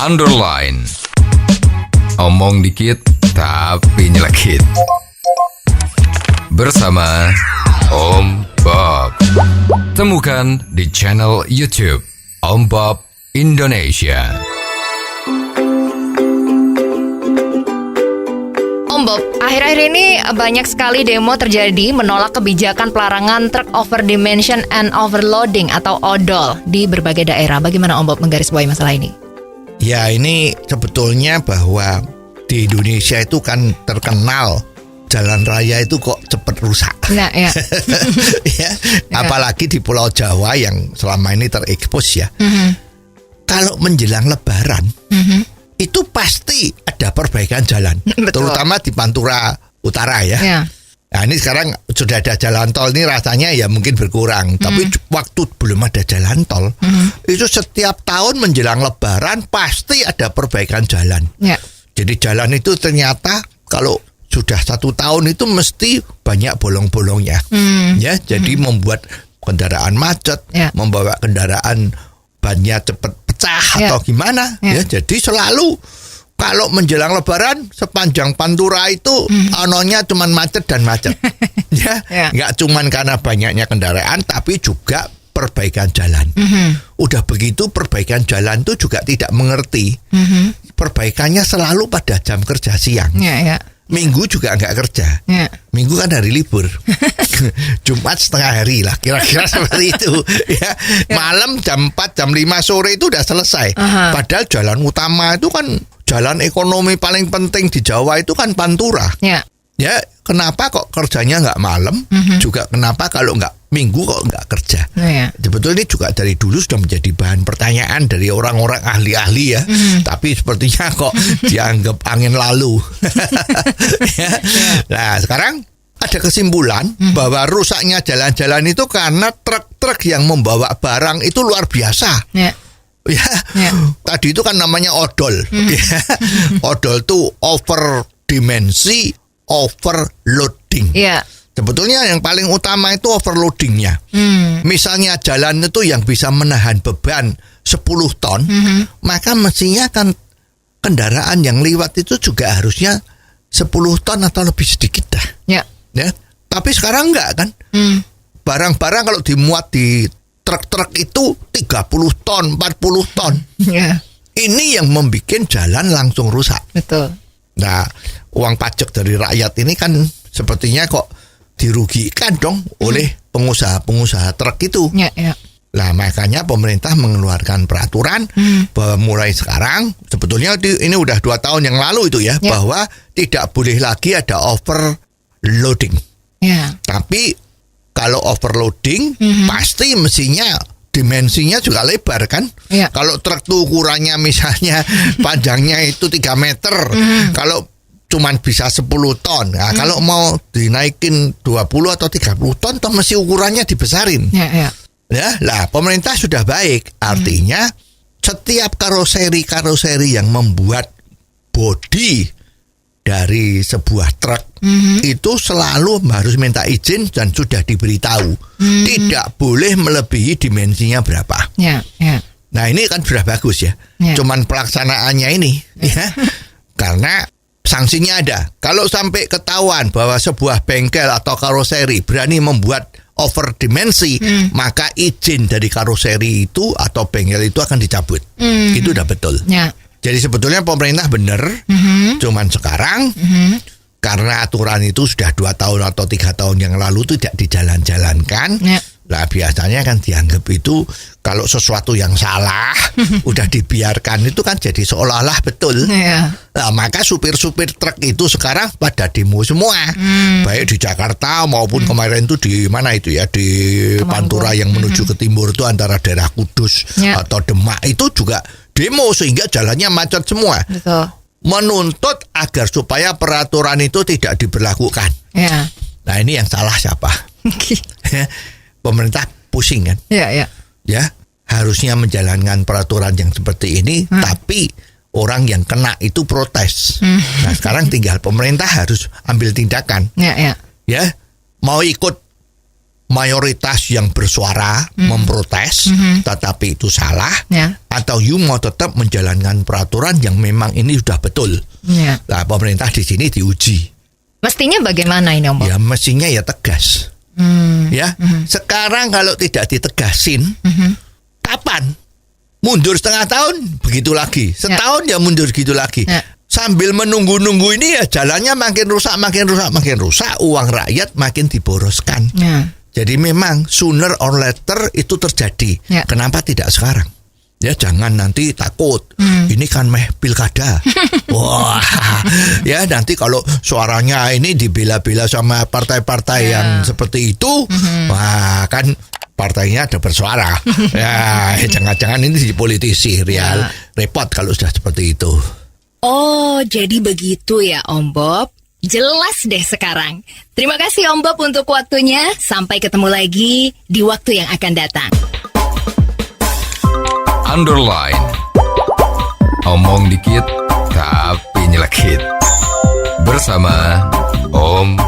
underline. Omong dikit tapi nyelekit. Bersama Om Bob. Temukan di channel YouTube Om Bob Indonesia. Om Bob, akhir-akhir ini banyak sekali demo terjadi menolak kebijakan pelarangan truck over dimension and overloading atau ODOL di berbagai daerah. Bagaimana Om Bob menggarisbawahi masalah ini? Ya, ini sebetulnya bahwa di Indonesia itu kan terkenal jalan raya itu kok cepat rusak. Nah, ya. Ya, apalagi di Pulau Jawa yang selama ini terekspos ya. Kalau menjelang Lebaran, itu pasti ada perbaikan jalan. Betul. Terutama di Pantura Utara ya. Nah, ini sekarang sudah ada jalan tol, ini rasanya ya mungkin berkurang. Tapi waktu belum ada jalan tol, itu setiap tahun menjelang Lebaran pasti ada perbaikan jalan. Ya. Jadi jalan itu ternyata kalau sudah 1 tahun itu mesti banyak bolong-bolongnya. Ya, jadi membuat kendaraan macet, membawa kendaraan bannya cepat pecah atau gimana. Ya, jadi selalu kalau menjelang Lebaran sepanjang Pantura itu anonya cuman macet dan macet. Ya, nggak cuman karena banyaknya kendaraan tapi juga perbaikan jalan. Udah begitu perbaikan jalan itu juga tidak mengerti. Perbaikannya selalu pada jam kerja siang. Minggu juga nggak kerja. Minggu kan hari libur. Jumat setengah hari lah, kira-kira seperti itu. Ya. Malam jam 4, jam 5 sore itu udah selesai. Padahal jalan utama itu kan jalan ekonomi paling penting di Jawa itu kan Pantura. Ya, kenapa kok kerjanya nggak malam? Juga kenapa kalau nggak Minggu kok nggak kerja? Sebetulnya ini juga dari dulu sudah menjadi bahan pertanyaan dari orang-orang ahli-ahli ya. Tapi sepertinya kok dianggap angin lalu. Nah, sekarang ada kesimpulan bahwa rusaknya jalan-jalan itu karena truk-truk yang membawa barang itu luar biasa. Tadi itu kan namanya odol. Odol itu over dimensi, overloading. Sebetulnya yang paling utama itu overloadingnya. Misalnya jalan itu yang bisa menahan beban 10 ton, maka mestinya kan kendaraan yang lewat itu juga harusnya 10 ton atau lebih sedikit dah. Ya. Tapi sekarang enggak kan. Barang-barang kalau dimuat di truk-truk itu 30 ton, 40 ton. Ini yang membuat jalan langsung rusak. Betul. Nah, uang pajak dari rakyat ini kan sepertinya kok dirugikan dong oleh pengusaha-pengusaha truk itu. Nah, makanya pemerintah mengeluarkan peraturan bahwa mulai sekarang, sebetulnya ini udah 2 tahun yang lalu itu ya, bahwa tidak boleh lagi ada overloading. Tapi kalau overloading pasti mestinya dimensinya juga lebar kan. Kalau truk tuh ukurannya misalnya panjangnya itu 3 meter, kalau cuman bisa 10 ton. Nah, kalau mau dinaikin 20 atau 30 ton, toh mesti ukurannya dibesarin. Ya, lah pemerintah sudah baik. Artinya setiap karoseri yang membuat bodi dari sebuah truk itu selalu harus minta izin dan sudah diberitahu. Tidak boleh melebihi dimensinya berapa. Nah, ini kan sudah bagus ya. Cuman pelaksanaannya ini ya. Karena sanksinya ada. Kalau sampai ketahuan bahwa sebuah bengkel atau karoseri berani membuat over dimensi, maka izin dari karoseri itu atau bengkel itu akan dicabut. Itu udah betul. Jadi sebetulnya pemerintah benar, cuman sekarang karena aturan itu sudah 2 tahun atau 3 tahun yang lalu tidak dijalankan. Nah, biasanya kan dianggap itu kalau sesuatu yang salah udah dibiarkan itu kan jadi seolah-olah betul. Nah, maka supir-supir truk itu sekarang pada demo semua. Baik di Jakarta maupun kemarin itu di mana itu ya, di Pantura yang menuju ke timur itu antara daerah Kudus atau Demak itu juga demo sehingga jalannya macet semua. Menuntut agar supaya peraturan itu tidak diberlakukan. Nah, ini yang salah siapa? Pemerintah pusing kan? Ya, harusnya menjalankan peraturan yang seperti ini, tapi orang yang kena itu protes. Nah, sekarang tinggal pemerintah harus ambil tindakan. Ya, mau ikut mayoritas yang bersuara memprotes, tetapi itu salah, atau you mau tetap menjalankan peraturan yang memang ini sudah betul. Ya. Nah, pemerintah di sini diuji. Mestinya bagaimana ini Om Bob? Ya mestinya ya tegas. Ya, sekarang kalau tidak ditegasin, kapan? Mundur setengah tahun, begitu lagi. Setahun ya mundur gitu lagi. Ya. Sambil menunggu-nunggu ini ya jalannya makin rusak, uang rakyat makin diboroskan. Ya. Jadi memang sooner or later itu terjadi. Ya. Kenapa tidak sekarang? Ya jangan nanti takut. Ini kan pilkada. Wah, ya nanti kalau suaranya ini dibela-bela sama partai-partai yang seperti itu, wah kan partainya ada bersuara. Ya, jangan-jangan ini dipolitisi, repot kalau sudah seperti itu. Oh, jadi begitu ya Om Bob. Jelas deh sekarang. Terima kasih Om Bob untuk waktunya. Sampai ketemu lagi di waktu yang akan datang. Underline. Omong dikit tapi nyelekit. Bersama Om